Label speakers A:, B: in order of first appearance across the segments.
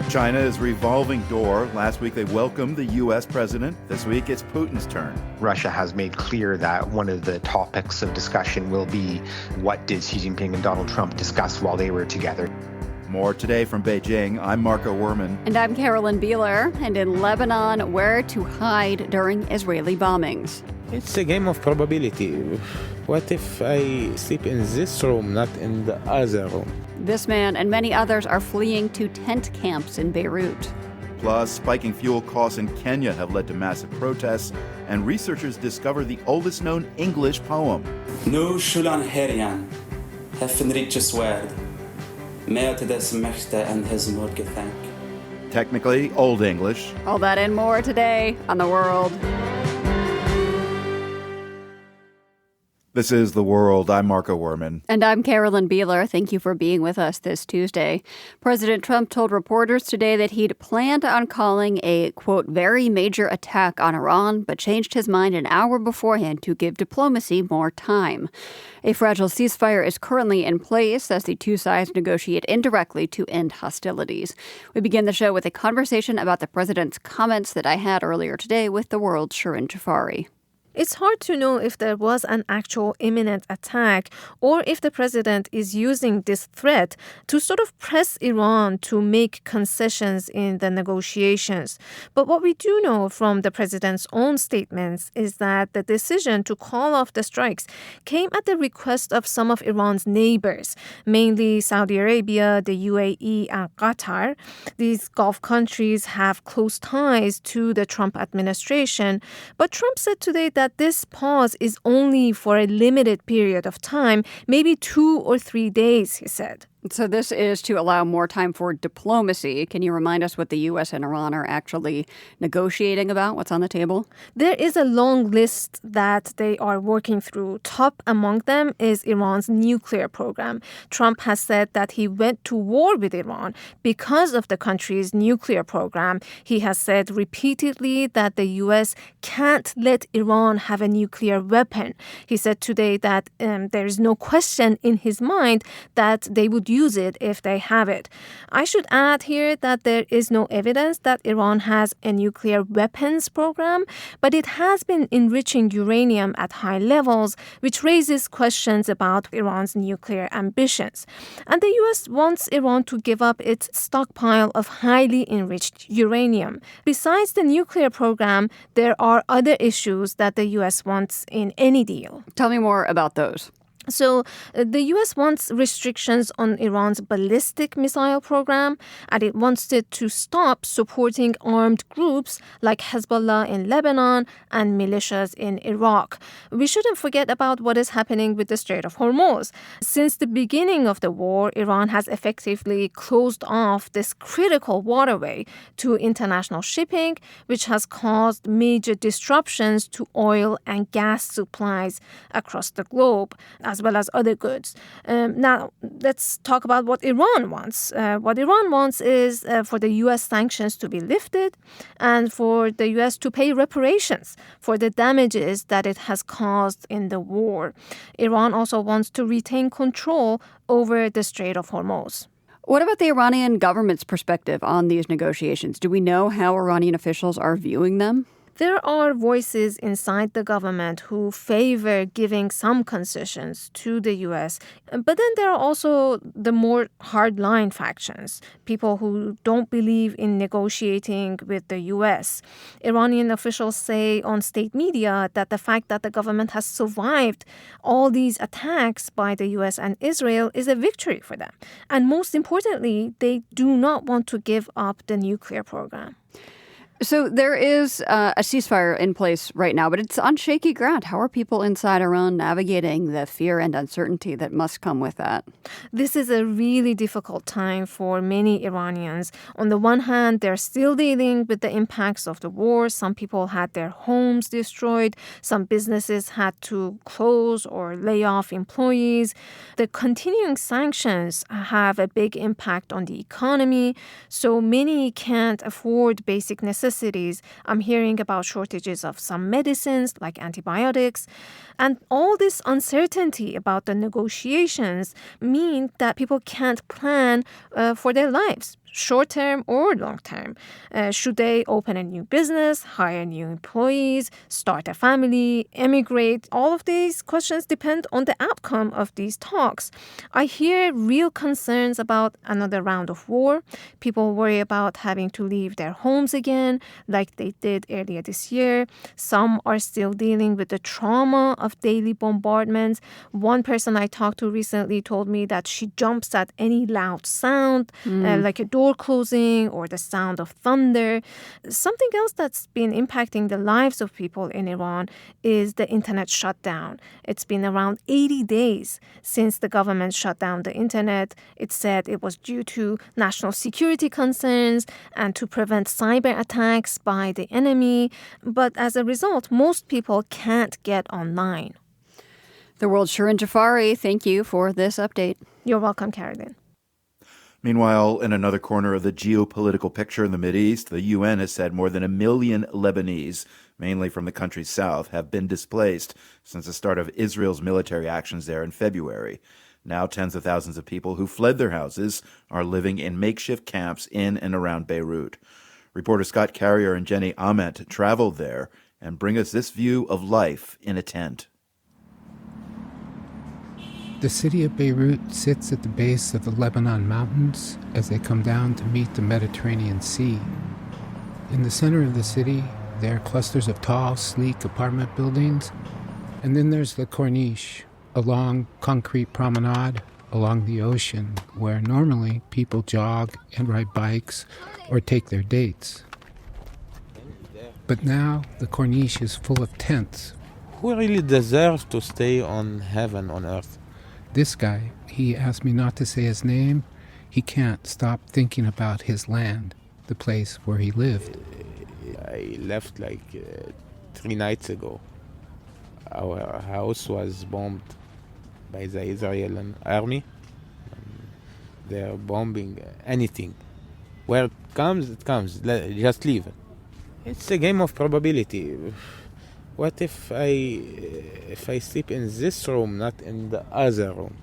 A: China is revolving door. Last week they welcomed the U.S. president. This week it's Putin's turn.
B: Russia has made clear that one of the topics of discussion will be what did Xi Jinping and Donald Trump discuss while they were together.
A: More today from Beijing. I'm Marco Werman.
C: And I'm Carolyn Beeler. And in Lebanon, where to hide during Israeli bombings.
D: It's a game of probability. What if I sleep in this room, not in the other room?
C: This man and many others are fleeing to tent camps in Beirut.
A: Plus, spiking fuel costs in Kenya have led to massive protests, and researchers discover the oldest known English poem.
E: Nu shulan herjan, hefenrik swerd, meotides mechte and his thank.
A: Technically, Old English.
C: All that and more today on The World.
A: This is The World. I'm Marco Werman.
C: And I'm Carolyn Beeler. Thank you for being with us this Tuesday. President Trump told reporters today that he'd planned on calling a, quote, very major attack on Iran, but changed his mind an hour beforehand to give diplomacy more time. A fragile ceasefire is currently in place as the two sides negotiate indirectly to end hostilities. We begin the show with a conversation about the president's comments that I had earlier today with The World's Shirin Jafari.
F: It's hard to know if there was an actual imminent attack or if the president is using this threat to sort of press Iran to make concessions in the negotiations. But what we do know from the president's own statements is that the decision to call off the strikes came at the request of some of Iran's neighbors, mainly Saudi Arabia, the UAE, and Qatar. These Gulf countries have close ties to the Trump administration, but Trump said today that this pause is only for a limited period of time, maybe 2 or 3 days, he said.
C: So this is to allow more time for diplomacy. Can you remind us what the U.S. and Iran are actually negotiating about? What's on the table?
F: There is a long list that they are working through. Top among them is Iran's nuclear program. Trump has said that he went to war with Iran because of the country's nuclear program. He has said repeatedly that the U.S. can't let Iran have a nuclear weapon. He said today that there is no question in his mind that they would use it if they have it. I should add here that there is no evidence that Iran has a nuclear weapons program, but it has been enriching uranium at high levels, which raises questions about Iran's nuclear ambitions. And the U.S. wants Iran to give up its stockpile of highly enriched uranium. Besides the nuclear program, there are other issues that the U.S. wants in any deal.
C: Tell me more about those.
F: So the U.S. wants restrictions on Iran's ballistic missile program, and it wants it to stop supporting armed groups like Hezbollah in Lebanon and militias in Iraq. We shouldn't forget about what is happening with the Strait of Hormuz. Since the beginning of the war, Iran has effectively closed off this critical waterway to international shipping, which has caused major disruptions to oil and gas supplies across the globe, as well as other goods. Now, let's talk about what Iran wants. What Iran wants is for the U.S. sanctions to be lifted and for the U.S. to pay reparations for the damages that it has caused in the war. Iran also wants to retain control over the Strait of Hormuz.
C: What about the Iranian government's perspective on these negotiations? Do we know how Iranian officials are viewing them?
F: There are voices inside the government who favor giving some concessions to the U.S., but then there are also the more hardline factions, people who don't believe in negotiating with the U.S. Iranian officials say on state media that the fact that the government has survived all these attacks by the U.S. and Israel is a victory for them. And most importantly, they do not want to give up the nuclear program.
C: So there is a ceasefire in place right now, but it's on shaky ground. How are people inside Iran navigating the fear and uncertainty that must come with that?
F: This is a really difficult time for many Iranians. On the one hand, they're still dealing with the impacts of the war. Some people had their homes destroyed. Some businesses had to close or lay off employees. The continuing sanctions have a big impact on the economy, so many can't afford basic necessities the cities, I'm hearing about shortages of some medicines like antibiotics. And all this uncertainty about the negotiations mean that people can't plan for their lives, short term or long term. Should they open a new business, hire new employees, start a family, emigrate? All of these questions depend on the outcome of these talks. I hear real concerns about another round of war. People worry about having to leave their homes again, like they did earlier this year. Some are still dealing with the trauma of daily bombardments. One person I talked to recently told me that she jumps at any loud sound, like a door closing or the sound of thunder. Something else that's been impacting the lives of people in Iran is the internet shutdown. It's been around 80 days since the government shut down the internet. It said it was due to national security concerns and to prevent cyber attacks by the enemy. But as a result, most people can't get online.
C: The world's Shirin Jafari, thank you for this update.
F: You're welcome, Caroline.
A: Meanwhile, in another corner of the geopolitical picture in the Mideast, the UN has said more than 1 million Lebanese, mainly from the country's south, have been displaced since the start of Israel's military actions there in February. Now tens of thousands of people who fled their houses are living in makeshift camps in and around Beirut. Reporter Scott Carrier and Jenny Ament traveled there and bring us this view of life in a tent.
G: The city of Beirut sits at the base of the Lebanon mountains as they come down to meet the Mediterranean Sea. In the center of the city, there are clusters of tall, sleek apartment buildings, and then there's the Corniche, a long concrete promenade along the ocean where normally people jog and ride bikes or take their dates. But now the Corniche is full of tents.
D: Who really deserves to stay on heaven on earth?
G: This guy, he asked me not to say his name. He can't stop thinking about his land, the place where he lived.
D: I left 3 nights ago. Our house was bombed by the Israeli army. They're bombing anything. Where it comes, it comes. Just leave it. It's a game of probability. What if I sleep in this room, not in the other room?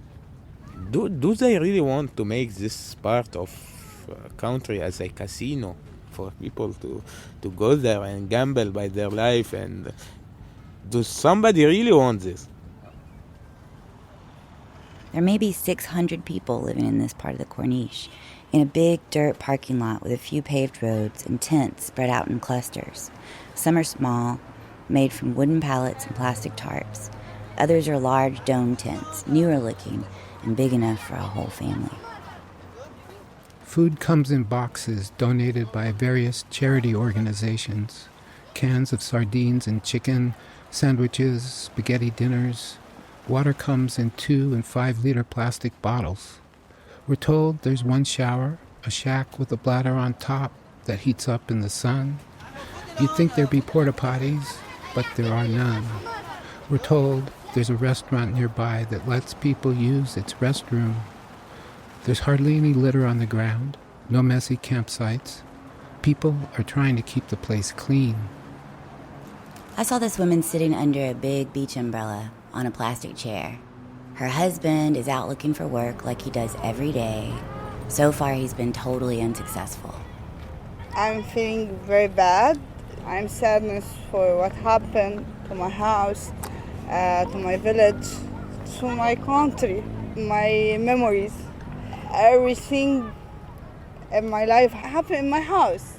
D: Do they really want to make this part of a country as a casino for people to go there and gamble by their life? And does somebody really want this?
H: There may be 600 people living in this part of the Corniche, in a big dirt parking lot with a few paved roads and tents spread out in clusters. Some are small, made from wooden pallets and plastic tarps. Others are large dome tents, newer looking and big enough for a whole family.
G: Food comes in boxes donated by various charity organizations. Cans of sardines and chicken, sandwiches, spaghetti dinners. Water comes in 2 and 5 liter plastic bottles. We're told there's one shower, a shack with a bladder on top that heats up in the sun. You'd think there'd be porta potties, but there are none. We're told there's a restaurant nearby that lets people use its restroom. There's hardly any litter on the ground, no messy campsites. People are trying to keep the place clean.
H: I saw this woman sitting under a big beach umbrella on a plastic chair. Her husband is out looking for work like he does every day. So far, he's been totally unsuccessful.
I: I'm feeling very bad. I'm sadness for what happened to my house, to my village, to my country, my memories. Everything in my life happened in my house.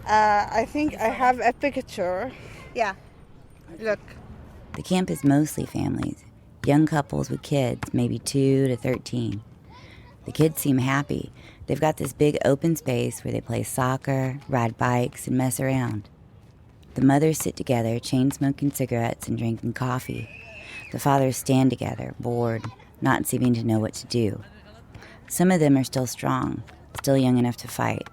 I: I think I have a picture. Yeah, look.
H: The camp is mostly families, young couples with kids, maybe 2 to 13. The kids seem happy. They've got this big open space where they play soccer, ride bikes, and mess around. The mothers sit together, chain-smoking cigarettes and drinking coffee. The fathers stand together, bored, not seeming to know what to do. Some of them are still strong, still young enough to fight.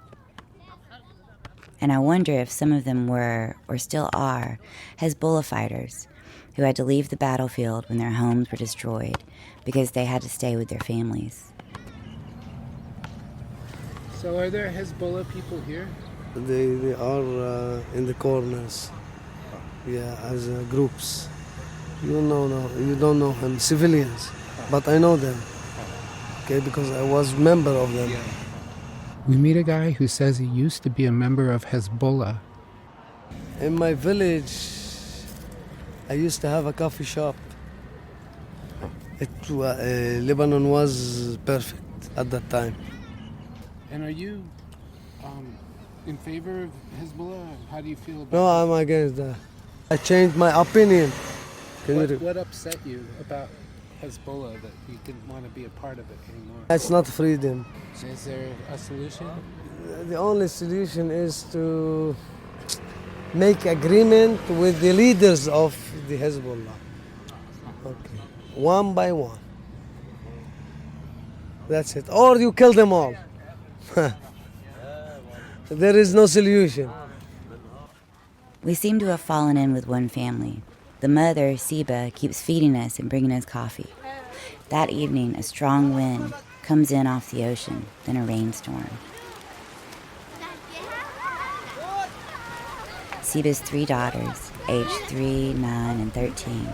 H: And I wonder if some of them were, or still are, Hezbollah fighters who had to leave the battlefield when their homes were destroyed because they had to stay with their families.
G: So are there Hezbollah people here?
J: They are in the corners. Yeah, as groups. You don't know them, civilians, but I know them. Okay, because I was member of them.
G: We meet a guy who says he used to be a member of Hezbollah.
J: In my village, I used to have a coffee shop. Lebanon was perfect at that time.
G: And are you in favor of Hezbollah? How do you feel about
J: No, I'm against that. I changed my opinion.
G: What upset you about Hezbollah that you didn't want to be a part of it anymore?
J: It's not freedom.
G: Is there a solution?
J: The only solution is to make agreement with the leaders of the Hezbollah. Okay. One by one. That's it. Or you kill them all. There is no solution.
H: We seem to have fallen in with one family. The mother, Siba, keeps feeding us and bringing us coffee. That evening, a strong wind comes in off the ocean, then a rainstorm. Siba's 3 daughters, aged 3, 9, and 13,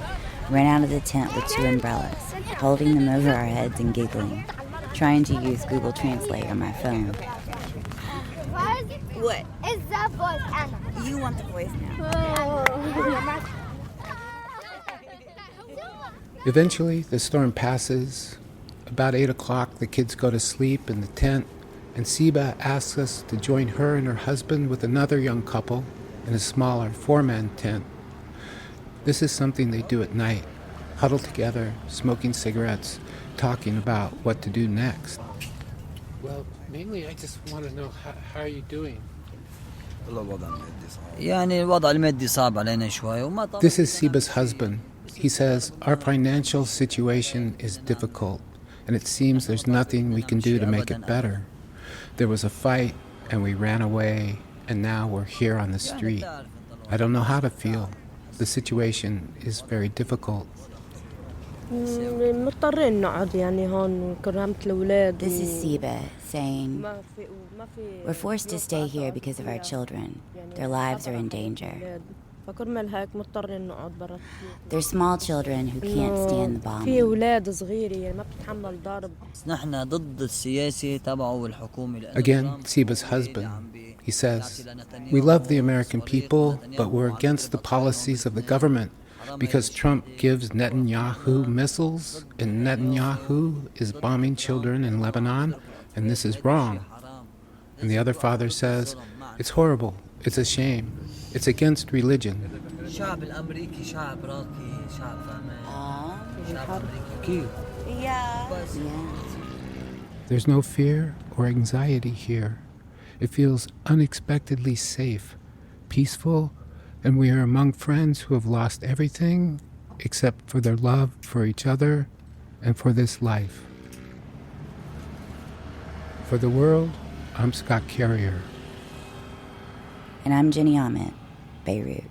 H: ran out of the tent with 2 umbrellas, holding them over our heads and giggling, trying to use Google Translate on my phone.
K: What? It's the voice, Anna.
H: You want the voice now.
G: Eventually, the storm passes. About 8 o'clock, the kids go to sleep in the tent, and Siba asks us to join her and her husband with another young couple in a smaller 4-man tent. This is something they do at night, huddled together, smoking cigarettes, talking about what to do next. Well, mainly I just want to know, how are you doing? This is Siba's husband. He says, our financial situation is difficult, and it seems there's nothing we can do to make it better. There was a fight, and we ran away, and now we're here on the street. I don't know how to feel. The situation is very difficult.
H: This is Siba saying, we're forced to stay here because of our children. Their lives are in danger. They're small children who can't stand the bombing. Again, Siba's husband. He says, we love the American people, but we're against the policies of the government because Trump gives Netanyahu missiles and Netanyahu is bombing children in Lebanon, and this is wrong. And the other father says, it's horrible, it's a shame, it's against religion. There's no fear or anxiety here. It feels unexpectedly safe, peaceful, and we are among friends who have lost everything except for their love for each other and for this life. For the world, I'm Scott Carrier. And I'm Jenny Ahmed, Beirut.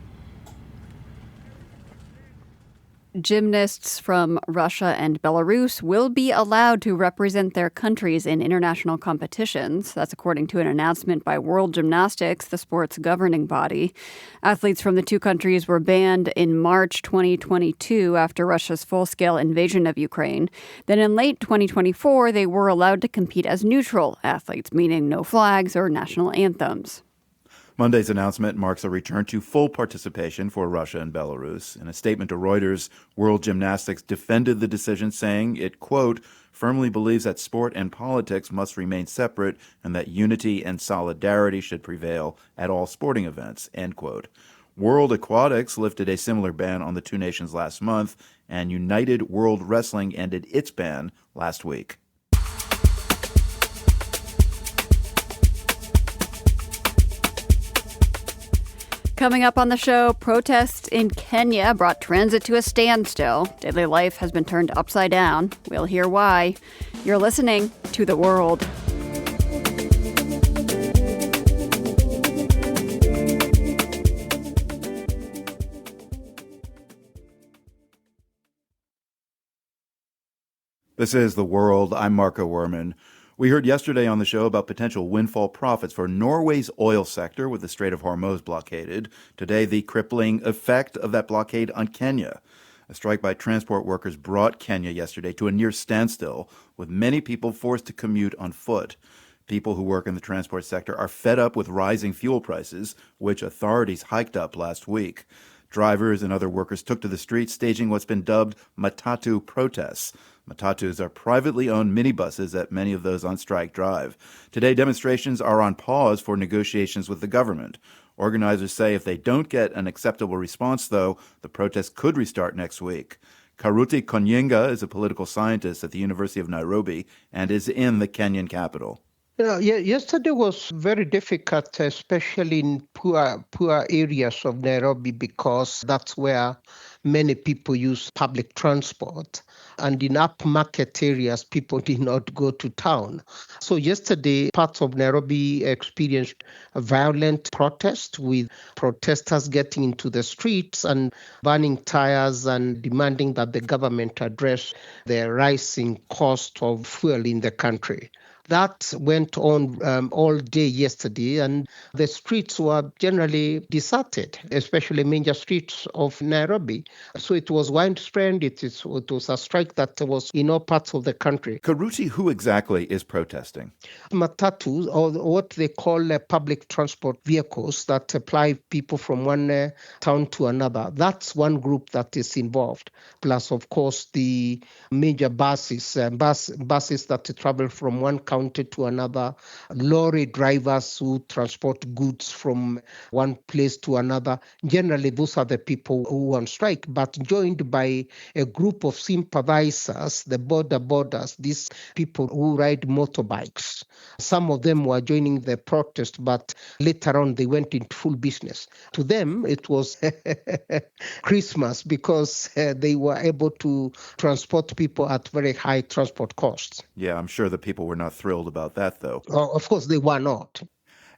C: Gymnasts from Russia and Belarus will be allowed to represent their countries in international competitions. That's according to an announcement by World Gymnastics, the sport's governing body. Athletes from the 2 countries were banned in March 2022 after Russia's full-scale invasion of Ukraine. Then in late 2024, they were allowed to compete as neutral athletes, meaning no flags or national anthems.
A: Monday's announcement marks a return to full participation for Russia and Belarus. In a statement to Reuters, World Gymnastics defended the decision, saying it, quote, firmly believes that sport and politics must remain separate and that unity and solidarity should prevail at all sporting events, end quote. World Aquatics lifted a similar ban on the 2 nations last month, and United World Wrestling ended its ban last week.
C: Coming up on the show, protests in Kenya brought transit to a standstill. Daily life has been turned upside down. We'll hear why. You're listening to The World.
A: This is The World. I'm Marco Werman. We heard yesterday on the show about potential windfall profits for Norway's oil sector with the Strait of Hormuz blockaded. Today, the crippling effect of that blockade on Kenya. A strike by transport workers brought Kenya yesterday to a near standstill, with many people forced to commute on foot. People who work in the transport sector are fed up with rising fuel prices, which authorities hiked up last week. Drivers and other workers took to the streets, staging what's been dubbed matatu protests. Matatus are privately owned minibuses that many of those on strike drive. Today, demonstrations are on pause for negotiations with the government. Organizers say if they don't get an acceptable response, though, the protests could restart next week. Karuti Konyenga is a political scientist at the University of Nairobi and is in the Kenyan capital.
L: Yesterday was very difficult, especially in poor areas of Nairobi, because that's where many people use public transport. And in upmarket areas, people did not go to town. So yesterday, parts of Nairobi experienced a violent protest with protesters getting into the streets and burning tires and demanding that the government address the rising cost of fuel in the country. That went on all day yesterday, and the streets were generally deserted, especially major streets of Nairobi. So it was widespread. It was a strike that was in all parts of the country.
A: Karuti, who exactly is protesting?
L: Matatus, or what they call public transport vehicles that supply people from one town to another. That's one group that is involved. Plus, of course, the major buses that travel from one county to another, lorry drivers who transport goods from one place to another. Generally, those are the people who are on strike, but joined by a group of sympathizers, the borders, these people who ride motorbikes. Some of them were joining the protest, but later on they went into full business. To them, it was Christmas because they were able to transport people at very high transport costs.
A: Yeah, I'm sure the people were not thrilled about that, though.
L: Oh, of course, they were not.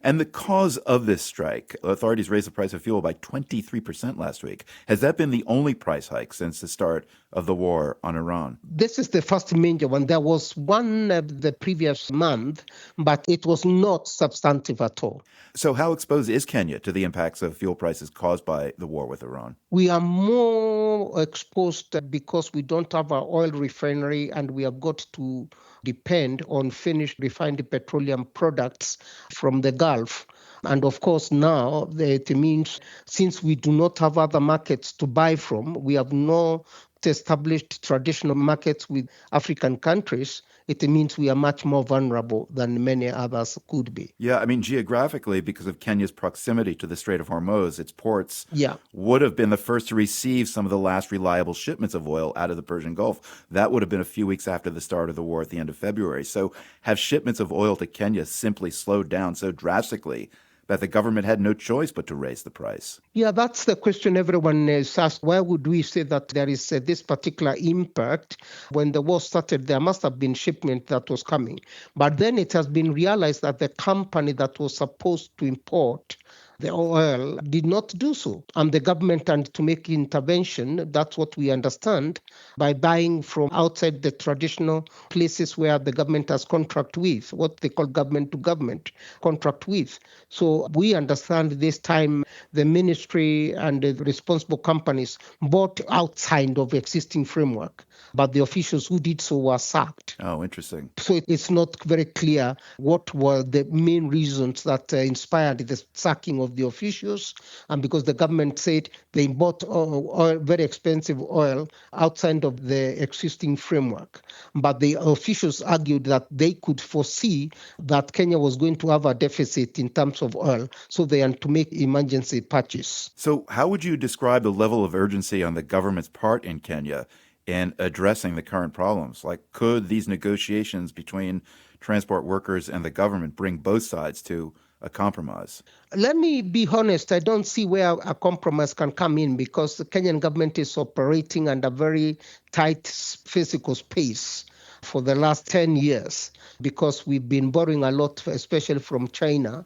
A: And the cause of this strike, authorities raised the price of fuel by 23% last week. Has that been the only price hike since the start of the war on Iran?
L: This is the first major one. There was one the previous month, but it was not substantive at all.
A: So how exposed is Kenya to the impacts of fuel prices caused by the war with Iran?
L: We are more exposed because we don't have our oil refinery and we have got to depend on finished refined petroleum products from the Gulf. And of course, now it means since we do not have other markets to buy from, we have no established traditional markets with African countries, it means we are much more vulnerable than many others could be.
A: Yeah, I mean, geographically, because of Kenya's proximity to the Strait of Hormuz, its ports would have been the first to receive some of the last reliable shipments of oil out of the Persian Gulf. That would have been a few weeks after the start of the war at the end of February. So have shipments of oil to Kenya simply slowed down so drastically that the government had no choice but to raise the price?
L: Yeah, that's the question everyone is asked. Why would we say that there is this particular impact? When the war started, there must have been shipment that was coming. But then it has been realized that the company that was supposed to import the oil did not do so. And the government had to make intervention, that's what we understand, by buying from outside the traditional places where the government has contract with, what they call government to government contract with. So we understand this time the ministry and the responsible companies bought outside of existing framework, but the officials who did so were sacked.
A: Oh, interesting.
L: So it's not very clear what were the main reasons that inspired the sacking of the officials, and because the government said they bought oil, very expensive oil outside of the existing framework. But the officials argued that they could foresee that Kenya was going to have a deficit in terms of oil, so they had to make emergency purchase.
A: So how would you describe the level of urgency on the government's part in Kenya in addressing the current problems? Like, could these negotiations between transport workers and the government bring both sides to a compromise?
L: Let me be honest, I don't see where a compromise can come in because the Kenyan government is operating under very tight physical space. for the last 10 years because we've been borrowing a lot, especially from China,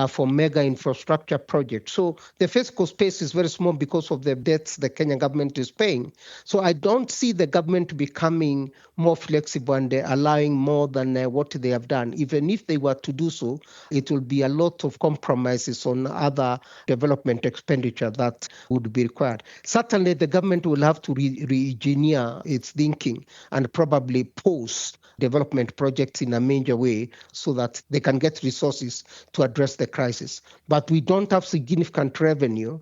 L: for mega infrastructure projects. So the fiscal space is very small because of the debts the Kenyan government is paying. So I don't see the government becoming more flexible and allowing more than what they have done. Even if they were to do so, it will be a lot of compromises on other development expenditure that would be required. Certainly, the government will have to re-engineer its thinking and probably pause development projects in a major way so that they can get resources to address the crisis. But we don't have significant revenue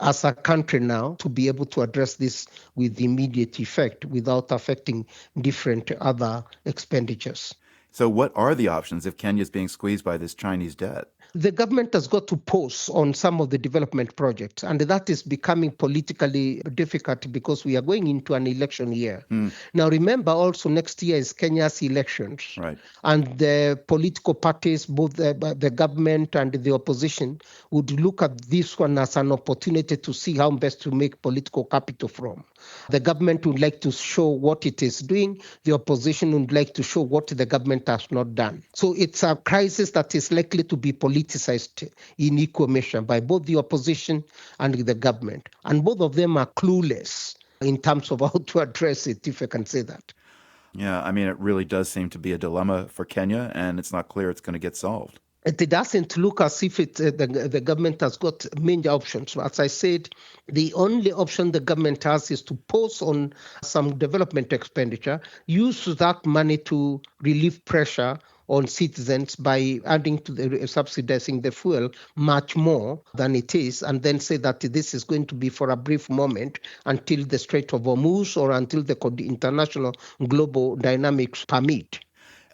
L: as a country now to be able to address this with immediate effect without affecting different other expenditures.
A: So what are the options if Kenya is being squeezed by this Chinese debt?
L: The government has got to pause on some of the development projects, and that is becoming politically difficult because we are going into an election year. Now, remember also next year is Kenya's elections.
A: Right.
L: And the political parties, both the government and the opposition, would look at this one as an opportunity to see how best to make political capital from. The government would like to show what it is doing. The opposition would like to show what the government has not done. So it's a crisis that is likely to be politicized in equal measure by both the opposition and the government. And both of them are clueless in terms of how to address it, if I can say that.
A: Yeah, I mean, it really does seem to be a dilemma for Kenya, and it's not clear it's going to get solved.
L: It doesn't look as if the government has got many options. As I said, the only option the government has is to pause on some development expenditure, use that money to relieve pressure on citizens by adding to the subsidizing the fuel much more than it is, and then say that this is going to be for a brief moment until the Strait of Hormuz or until the international global dynamics permit.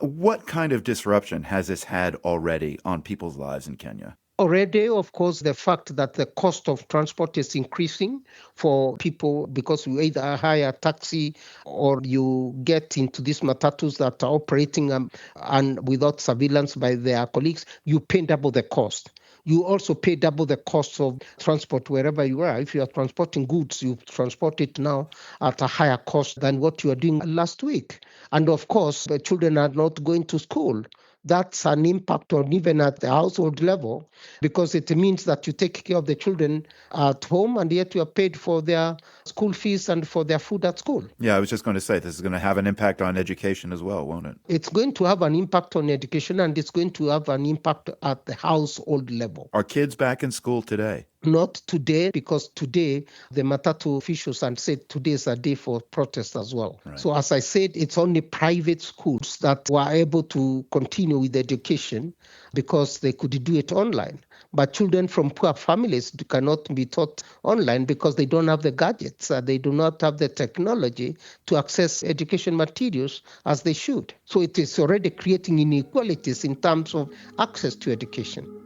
A: What kind of disruption has this had already on people's lives in Kenya?
L: Already, of course, the fact that the cost of transport is increasing for people because you either hire a taxi or you get into these matatus that are operating and without surveillance by their colleagues, you pay double the cost. You also pay double the cost of transport wherever you are. If you are transporting goods, you transport it now at a higher cost than what you were doing last week. And of course, the children are not going to school. That's an impact on even at the household level because it means that you take care of the children at home and yet you are paid for their school fees and for their food at school.
A: Yeah, I was just going to say this is going to have an impact on education as well, won't it?
L: It's going to have an impact on education and it's going to have an impact at the household level.
A: Are kids back in school today?
L: Not today, because today the Matatu officials had said today is a day for protest as well. Right. So as I said, it's only private schools that were able to continue with education because they could do it online. But children from poor families cannot be taught online because they don't have the gadgets. They do not have the technology to access education materials as they should. So it is already creating inequalities in terms of access to education.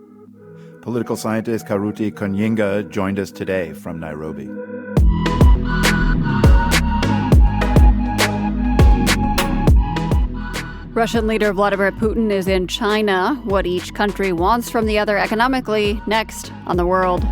A: Political scientist Karuti Konyinga joined us today from Nairobi.
C: Russian leader Vladimir Putin is in China. What each country wants from the other economically, next on The World.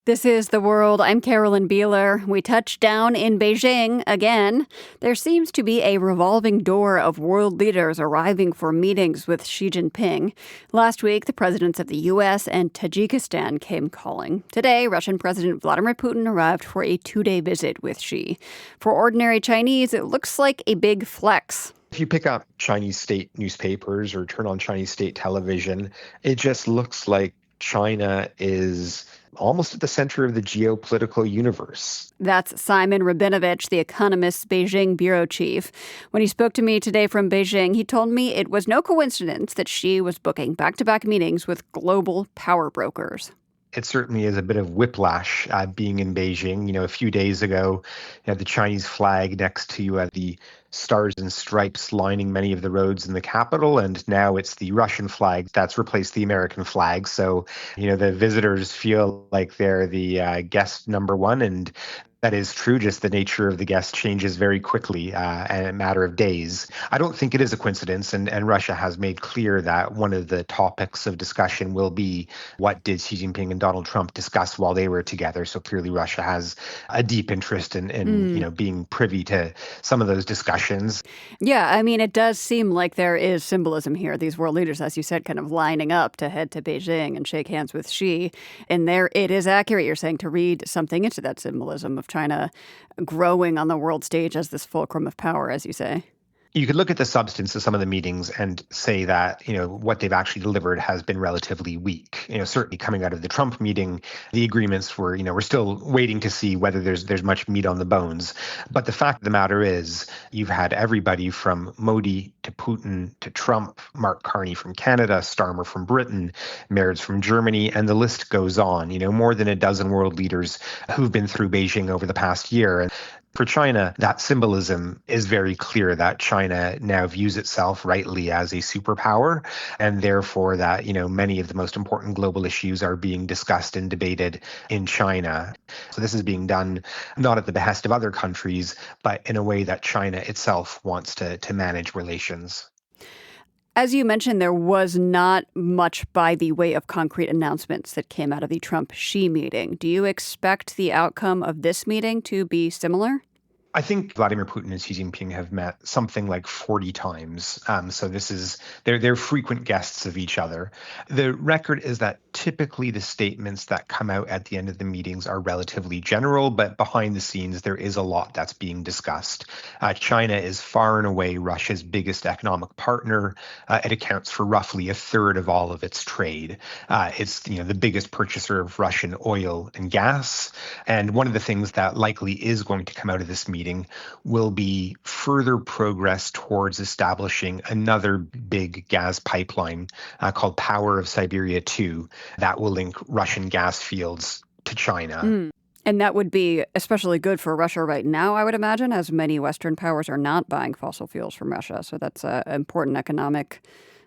C: This is The World. I'm Carolyn Beeler. We touch down in Beijing again. There seems to be a revolving door of world leaders arriving for meetings with Xi Jinping. Last week, the presidents of the U.S. and Tajikistan came calling. Today, Russian President Vladimir Putin arrived for a 2-day visit with Xi. For ordinary Chinese, it looks like a big flex.
B: If you pick up Chinese state newspapers or turn on Chinese state television, it just looks like China is almost at the center of the geopolitical universe.
C: That's Simon Rabinovich, The Economist's Beijing bureau chief. When he spoke to me today from Beijing, he told me it was no coincidence that Xi was booking back-to-back meetings with global power brokers.
B: It certainly is a bit of whiplash being in Beijing. You know, a few days ago, you had the Chinese flag next to the stars and stripes lining many of the roads in the capital, and now it's the Russian flag that's replaced the American flag. So, you know, the visitors feel like they're the guest number one, and That is true. Just the nature of the guest changes very quickly and in a matter of days. I don't think it is a coincidence. And Russia has made clear that one of the topics of discussion will be what did Xi Jinping and Donald Trump discuss while they were together. So clearly Russia has a deep interest in being privy to some of those discussions.
C: Yeah, I mean, it does seem like there is symbolism here. These world leaders, as you said, kind of lining up to head to Beijing and shake hands with Xi. And there it is accurate, you're saying, to read something into that symbolism of China growing on the world stage as this fulcrum of power, as you say.
B: You could look at the substance of some of the meetings and say that, what they've actually delivered has been relatively weak. Certainly coming out of the Trump meeting, the agreements were, we're still waiting to see whether there's much meat on the bones. But the fact of the matter is, you've had everybody from Modi to Putin to Trump, Mark Carney from Canada, Starmer from Britain, Merz from Germany, and the list goes on. More than a dozen world leaders who've been through Beijing over the past year. And for China, that symbolism is very clear that China now views itself rightly as a superpower, and therefore that, many of the most important global issues are being discussed and debated in China. So this is being done not at the behest of other countries, but in a way that China itself wants to manage relations.
C: As you mentioned, there was not much by the way of concrete announcements that came out of the Trump-Xi meeting. Do you expect the outcome of this meeting to be similar?
B: I think Vladimir Putin and Xi Jinping have met something like 40 times. So they're frequent guests of each other. The record is that typically the statements that come out at the end of the meetings are relatively general, but behind the scenes, there is a lot that's being discussed. China is far and away Russia's biggest economic partner. It accounts for roughly a third of all of its trade. It's the biggest purchaser of Russian oil and gas. And one of the things that likely is going to come out of this meeting will be further progress towards establishing another big gas pipeline called Power of Siberia 2 that will link Russian gas fields to China.
C: And that would be especially good for Russia right now, I would imagine, as many Western powers are not buying fossil fuels from Russia. So that's an important economic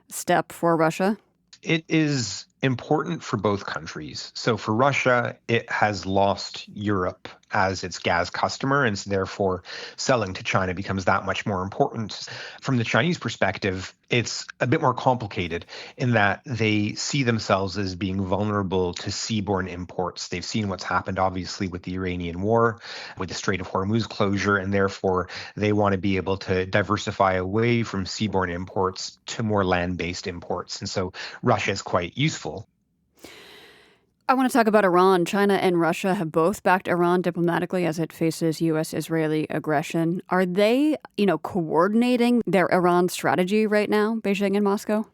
C: step for Russia.
B: It is important for both countries. So for Russia, it has lost Europe as its gas customer, and so therefore selling to China becomes that much more important. From the Chinese perspective, it's a bit more complicated in that they see themselves as being vulnerable to seaborne imports. They've seen what's happened, obviously, with the Iranian war, with the Strait of Hormuz closure, and therefore they want to be able to diversify away from seaborne imports to more land-based imports. And so Russia is quite useful.
C: I want to talk about Iran. China and Russia have both backed Iran diplomatically as it faces U.S.-Israeli aggression. Are they, coordinating their Iran strategy right now, Beijing and Moscow?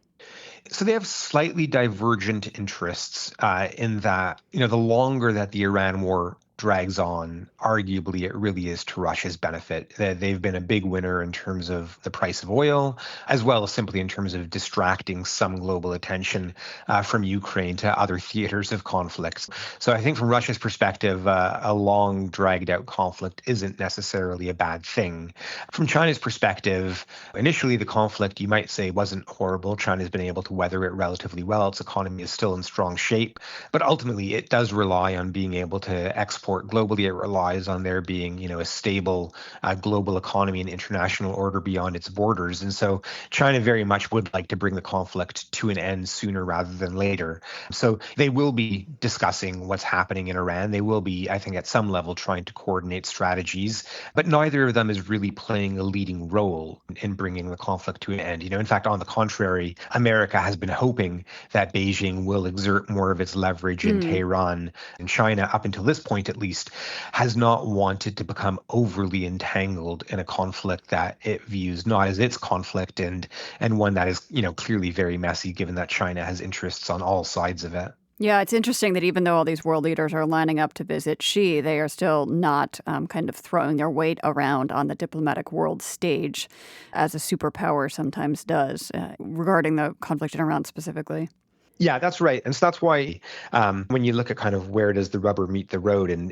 B: So they have slightly divergent interests in that, the longer that the Iran war drags on, arguably it really is to Russia's benefit. They've been a big winner in terms of the price of oil, as well as simply in terms of distracting some global attention from Ukraine to other theaters of conflict. So I think from Russia's perspective, a long dragged out conflict isn't necessarily a bad thing. From China's perspective, initially the conflict, you might say, wasn't horrible. China's been able to weather it relatively well. Its economy is still in strong shape, but ultimately it does rely on being able to export globally. It relies on there being, a stable global economy and international order beyond its borders. And so China very much would like to bring the conflict to an end sooner rather than later. So they will be discussing what's happening in Iran. They will be, I think, at some level trying to coordinate strategies, but neither of them is really playing a leading role in bringing the conflict to an end. In fact, on the contrary, America has been hoping that Beijing will exert more of its leverage in Tehran, and China, up until this point at least, has not wanted to become overly entangled in a conflict that it views not as its conflict and one that is, clearly very messy, given that China has interests on all sides of it.
C: Yeah, it's interesting that even though all these world leaders are lining up to visit Xi, they are still not kind of throwing their weight around on the diplomatic world stage, as a superpower sometimes does, regarding the conflict in Iran specifically.
B: Yeah, that's right. And so that's why when you look at kind of where does the rubber meet the road and,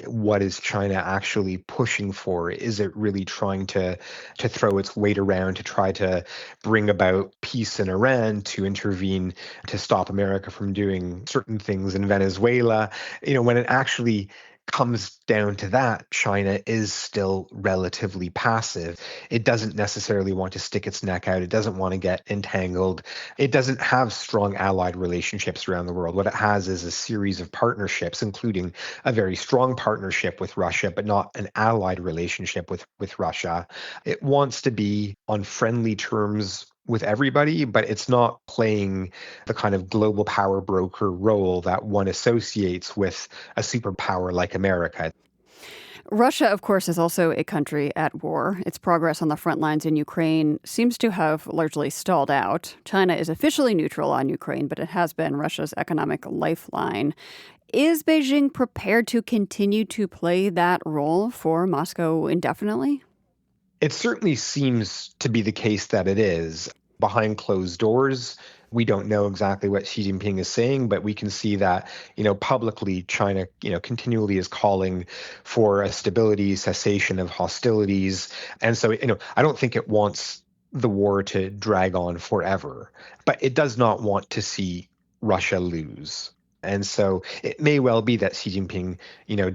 B: what is China actually pushing for? Is it really trying to throw its weight around to try to bring about peace in Iran, to intervene to stop America from doing certain things in Venezuela? When it actually comes down to that, China is still relatively passive. It doesn't necessarily want to stick its neck out. It doesn't want to get entangled. It doesn't have strong allied relationships around the world. What it has is a series of partnerships, including a very strong partnership with Russia, but not an allied relationship with Russia. It wants to be on friendly terms with everybody, but it's not playing the kind of global power broker role that one associates with a superpower like America.
C: Russia, of course, is also a country at war. Its progress on the front lines in Ukraine seems to have largely stalled out. China is officially neutral on Ukraine, but it has been Russia's economic lifeline. Is Beijing prepared to continue to play that role for Moscow indefinitely?
B: It certainly seems to be the case that it is. Behind closed doors, we don't know exactly what Xi Jinping is saying, but we can see that, publicly China, continually is calling for a stability, cessation of hostilities. And so, I don't think it wants the war to drag on forever, but it does not want to see Russia lose. And so it may well be that Xi Jinping,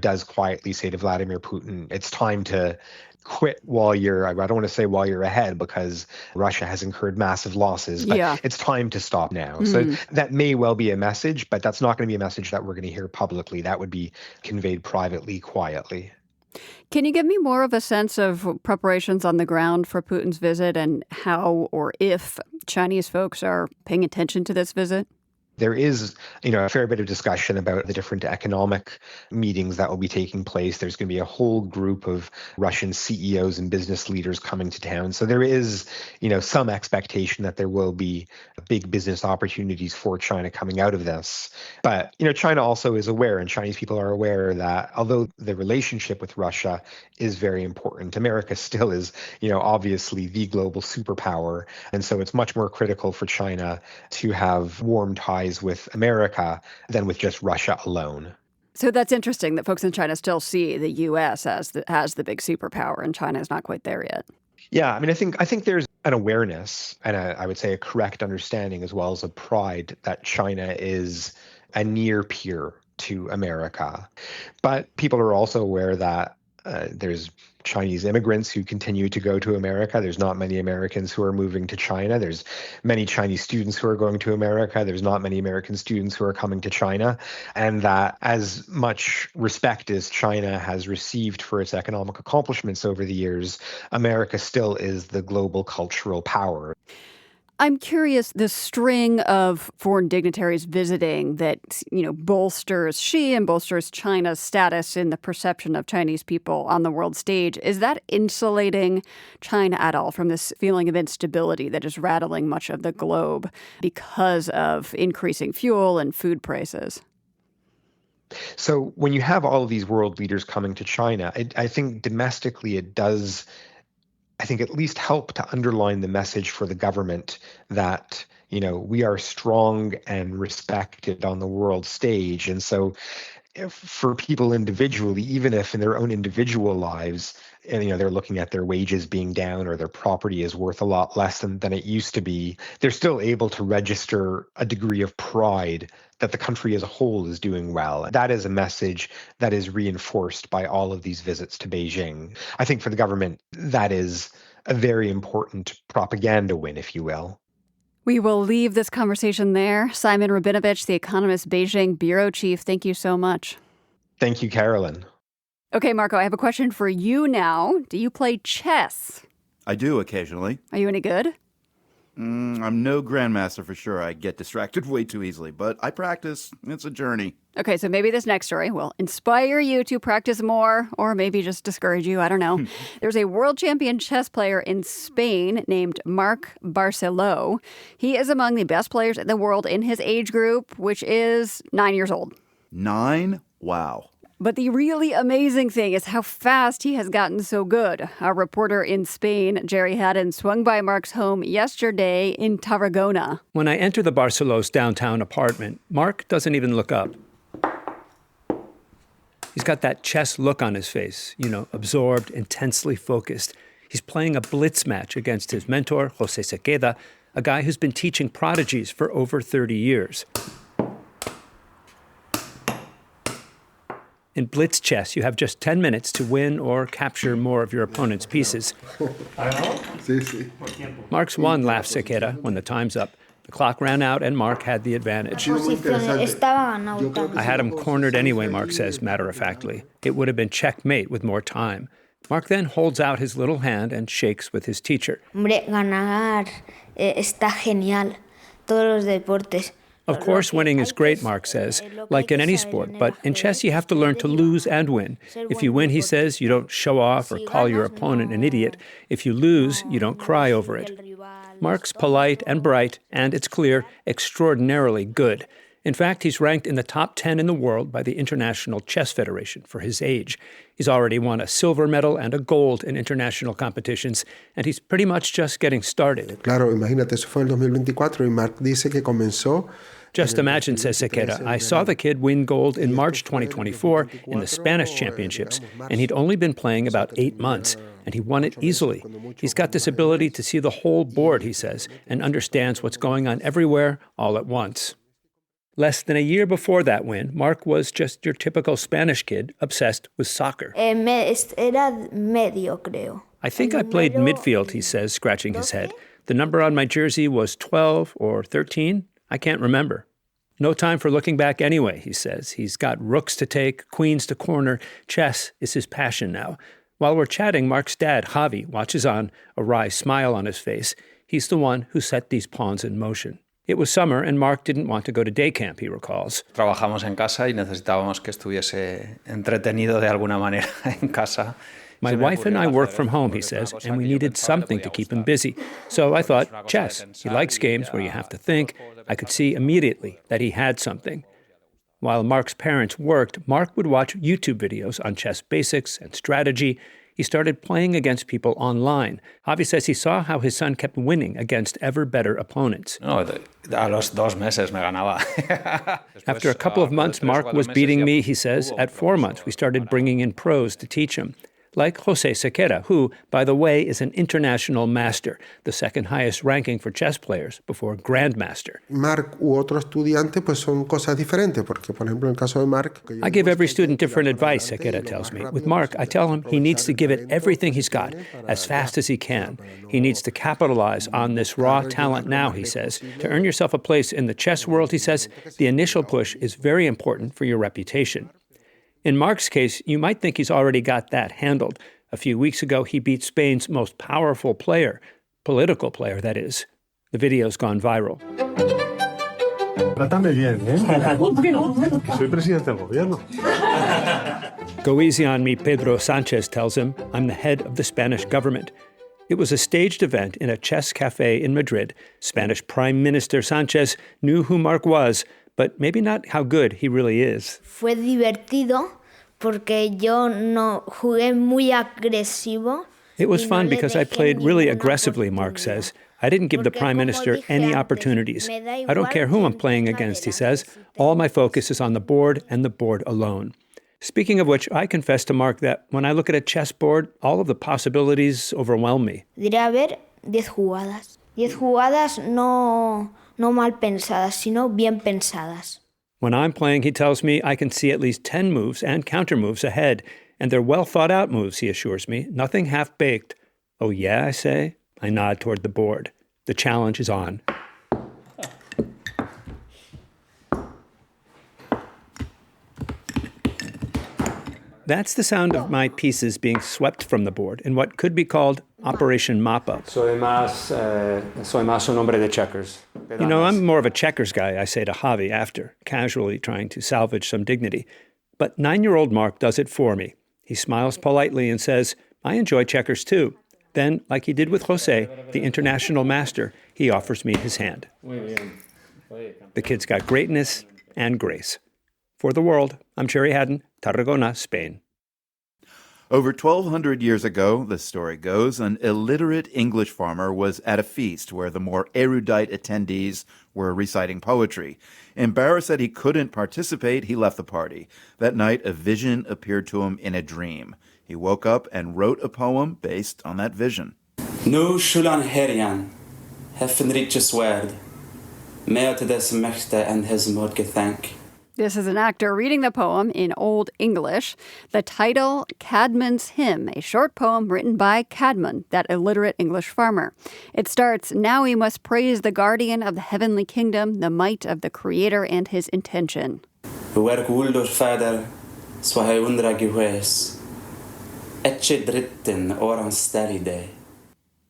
B: does quietly say to Vladimir Putin, it's time to quit while you're, I don't want to say while you're ahead, because Russia has incurred massive losses, but it's time to stop now. So that may well be a message, but that's not going to be a message that we're going to hear publicly. That would be conveyed privately, quietly.
C: Can you give me more of a sense of preparations on the ground for Putin's visit and how or if Chinese folks are paying attention to this visit?
B: There is, a fair bit of discussion about the different economic meetings that will be taking place. There's going to be a whole group of Russian CEOs and business leaders coming to town. So there is, some expectation that there will be big business opportunities for China coming out of this. But, China also is aware, and Chinese people are aware that although the relationship with Russia is very important, America still is, obviously the global superpower. And so it's much more critical for China to have warm ties with America than with just Russia alone.
C: So that's interesting that folks in China still see the U.S. as the big superpower, and China is not quite there yet.
B: Yeah, I think there's an awareness and I would say a correct understanding as well as a pride that China is a near peer to America. But people are also aware that there's Chinese immigrants who continue to go to America. There's not many Americans who are moving to China. There's many Chinese students who are going to America. There's not many American students who are coming to China. And that as much respect as China has received for its economic accomplishments over the years, America still is the global cultural power.
C: I'm curious, the string of foreign dignitaries visiting that, bolsters Xi and bolsters China's status in the perception of Chinese people on the world stage, is that insulating China at all from this feeling of instability that is rattling much of the globe because of increasing fuel and food prices?
B: So when you have all of these world leaders coming to China, I think domestically it does at least help to underline the message for the government that, we are strong and respected on the world stage. And so for people individually, even if in their own individual lives, and they're looking at their wages being down or their property is worth a lot less than it used to be, they're still able to register a degree of pride that the country as a whole is doing well. That is a message that is reinforced by all of these visits to Beijing. I think for the government, that is a very important propaganda win, if you will.
C: We will leave this conversation there. Simon Rabinovich, The Economist Beijing bureau chief, thank you so much.
B: Thank you, Carolyn.
C: Okay, Marco, I have a question for you now. Do you play chess?
A: I do occasionally.
C: Are you any good?
A: I'm no grandmaster for sure. I get distracted way too easily, but I practice. It's a journey.
C: Okay, so maybe this next story will inspire you to practice more or maybe just discourage you. I don't know. There's a world champion chess player in Spain named Marc Barceló. He is among the best players in the world in his age group, which is 9 years old.
A: 9? Wow.
C: But the really amazing thing is how fast he has gotten so good. Our reporter in Spain, Jerry Haddon, swung by Mark's home yesterday in Tarragona.
M: When I enter the Barceló's downtown apartment, Mark doesn't even look up. He's got that chess look on his face, absorbed, intensely focused. He's playing a blitz match against his mentor, José Sequeda, a guy who's been teaching prodigies for over 30 years. In blitz chess, you have just 10 minutes to win or capture more of your opponent's pieces. Mark's won, laughs Sequeira, when the time's up. The clock ran out and Mark had the advantage. I had him cornered anyway, Mark says matter-of-factly. It would have been checkmate with more time. Mark then holds out his little hand and shakes with his teacher.
K: Ganar está genial. Todos los deportes.
M: Of course, winning is great, Mark says, like in any sport, but in chess you have to learn to lose and win. If you win, he says, you don't show off or call your opponent an idiot. If you lose, you don't cry over it. Mark's polite and bright, and it's clear, extraordinarily good. In fact, he's ranked in the top 10 in the world by the International Chess Federation for his age. He's already won a silver medal and a gold in international competitions, and he's pretty much just getting started.
N: Claro, imagínate, eso fue en 2024 y Mark dice que comenzó.
M: Just imagine, says Sequeira, I saw the kid win gold in March 2024 in the Spanish championships, and he'd only been playing about 8 months, and he won it easily. He's got this ability to see the whole board, he says, and understands what's going on everywhere all at once. Less than a year before that win, Mark was just your typical Spanish kid obsessed with soccer.
K: Era medio, creo.
M: I think I played midfield, he says, scratching his head. The number on my jersey was 12 or 13. I can't remember. No time for looking back anyway, he says. He's got rooks to take, queens to corner. Chess is his passion now. While we're chatting, Mark's dad, Javi, watches on, a wry smile on his face. He's the one who set these pawns in motion. It was summer, and Mark didn't want to go to day camp, he recalls.
O: Trabajamos en casa y necesitábamos que estuviese entretenido de alguna manera en casa.
M: My wife and I work from home, he says, and we needed something to keep him busy. So I thought, chess. He likes games where you have to think. I could see immediately that he had something. While Mark's parents worked, Mark would watch YouTube videos on chess basics and strategy. He started playing against people online. Javi says he saw how his son kept winning against ever better opponents.
O: No, a los 2 meses me ganaba.
M: After a couple of months, Mark was beating me, he says. At 4 months, we started bringing in pros to teach him. Like José Sequeira, who, by the way, is an international master, the second highest ranking for chess players before grandmaster.
N: Mark u otro estudiante pues son cosas diferentes, porque por ejemplo en el caso de Mark.
M: I give every student different advice, Sequeira tells me. With Mark, I tell him he needs to give it everything he's got, as fast as he can. He needs to capitalize on this raw talent now, he says. To earn yourself a place in the chess world, he says, the initial push is very important for your reputation. In Mark's case, you might think he's already got that handled. A few weeks ago, he beat Spain's most powerful player, political player, that is. The video's gone viral.
P: Trátame bien, ¿eh? Soy presidente del gobierno.
M: Go easy on me, Pedro Sanchez tells him. I'm the head of the Spanish government. It was a staged event in a chess cafe in Madrid. Spanish Prime Minister Sanchez knew who Mark was, but maybe not how good he really is.
K: Fue divertido porque yo no jugué muy agresivo.
M: It was fun because I played really aggressively, Mark says. I didn't give the Prime Minister any opportunities. I don't care who I'm playing against, he says. All my focus is on the board and the board alone. Speaking of which, I confess to Mark that when I look at a chessboard, all of the possibilities overwhelm me.
K: Diré a ver 10 jugadas. 10 jugadas no mal pensadas, sino bien pensadas.
M: When I'm playing, he tells me, I can see at least 10 moves and counter moves ahead. And they're well-thought-out moves, he assures me. Nothing half-baked. Oh, yeah, I say. I nod toward the board. The challenge is on. That's the sound of my pieces being swept from the board in what could be called Operation Mop-Up.
Q: Soy más un hombre de checkers.
M: You know, I'm more of a checkers guy, I say to Javi after, casually trying to salvage some dignity. But 9-year-old Mark does it for me. He smiles politely and says, I enjoy checkers too. Then, like he did with Jose, the international master, he offers me his hand. The kid's got greatness and grace. For the World, I'm Cherry Haddon, Tarragona, Spain.
A: Over 1,200 years ago, the story goes, an illiterate English farmer was at a feast where the more erudite attendees were reciting poetry. Embarrassed that he couldn't participate, he left the party. That night, a vision appeared to him in a dream. He woke up and wrote a poem based on that vision.
E: Nu shulan herjan, heffen riches word, mehr to des mächte and his mod gethank.
C: This is an actor reading the poem in Old English. The title, Cadman's Hymn, a short poem written by Cadman, that illiterate English farmer. It starts, "Now we must praise the guardian of the heavenly kingdom, the might of the Creator and his intention."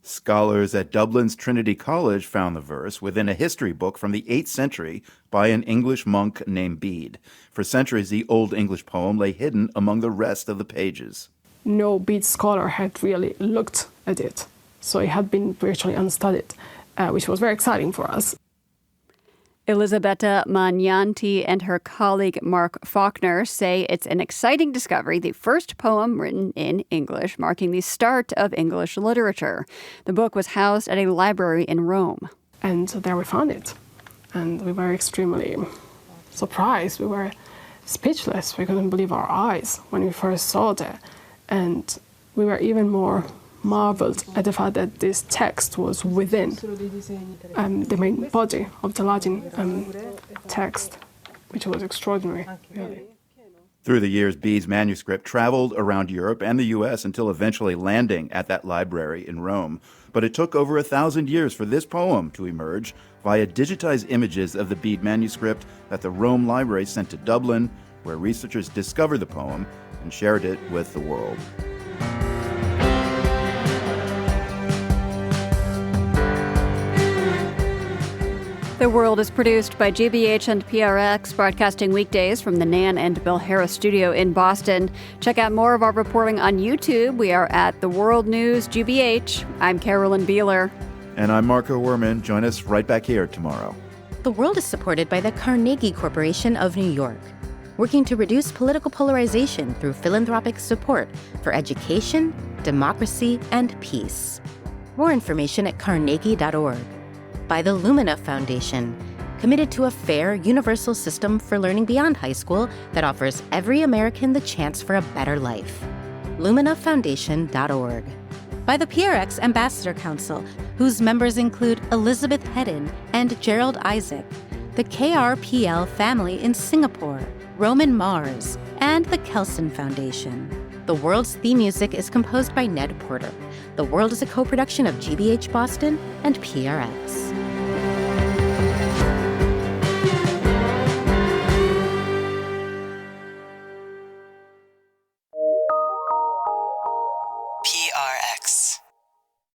A: Scholars at Dublin's Trinity College found the verse within a history book from the 8th century by an English monk named Bede. For centuries, the Old English poem lay hidden among the rest of the pages.
R: No Bede scholar had really looked at it, so it had been virtually unstudied, which was very exciting for us.
C: Elisabetta Magnanti and her colleague Mark Faulkner say it's an exciting discovery, the first poem written in English, marking the start of English literature. The book was housed at a library in Rome.
R: And there we found it. And we were extremely surprised. We were speechless. We couldn't believe our eyes when we first saw it. And we were even more marveled at the fact that this text was within the main body of the Latin text, which was extraordinary, really.
A: Through the years, Bede's manuscript traveled around Europe and the U.S. until eventually landing at that library in Rome. But it took over 1,000 years for this poem to emerge via digitized images of the Bede manuscript that the Rome Library sent to Dublin, where researchers discovered the poem and shared it with the world.
C: The World is produced by GBH and PRX, broadcasting weekdays from the Nan and Bill Harris studio in Boston. Check out more of our reporting on YouTube. We are at The World News GBH. I'm Carolyn Beeler.
A: And I'm Marco Werman. Join us right back here tomorrow.
S: The World is supported by the Carnegie Corporation of New York, working to reduce political polarization through philanthropic support for education, democracy, and peace. More information at carnegie.org. By the Lumina Foundation, committed to a fair, universal system for learning beyond high school that offers every American the chance for a better life. LuminaFoundation.org. By the PRX Ambassador Council, whose members include Elizabeth Hedden and Gerald Isaac, the KRPL family in Singapore, Roman Mars, and the Kelson Foundation. The World's theme music is composed by Ned Porter. The World is a co-production of GBH Boston and PRX.
T: PRX.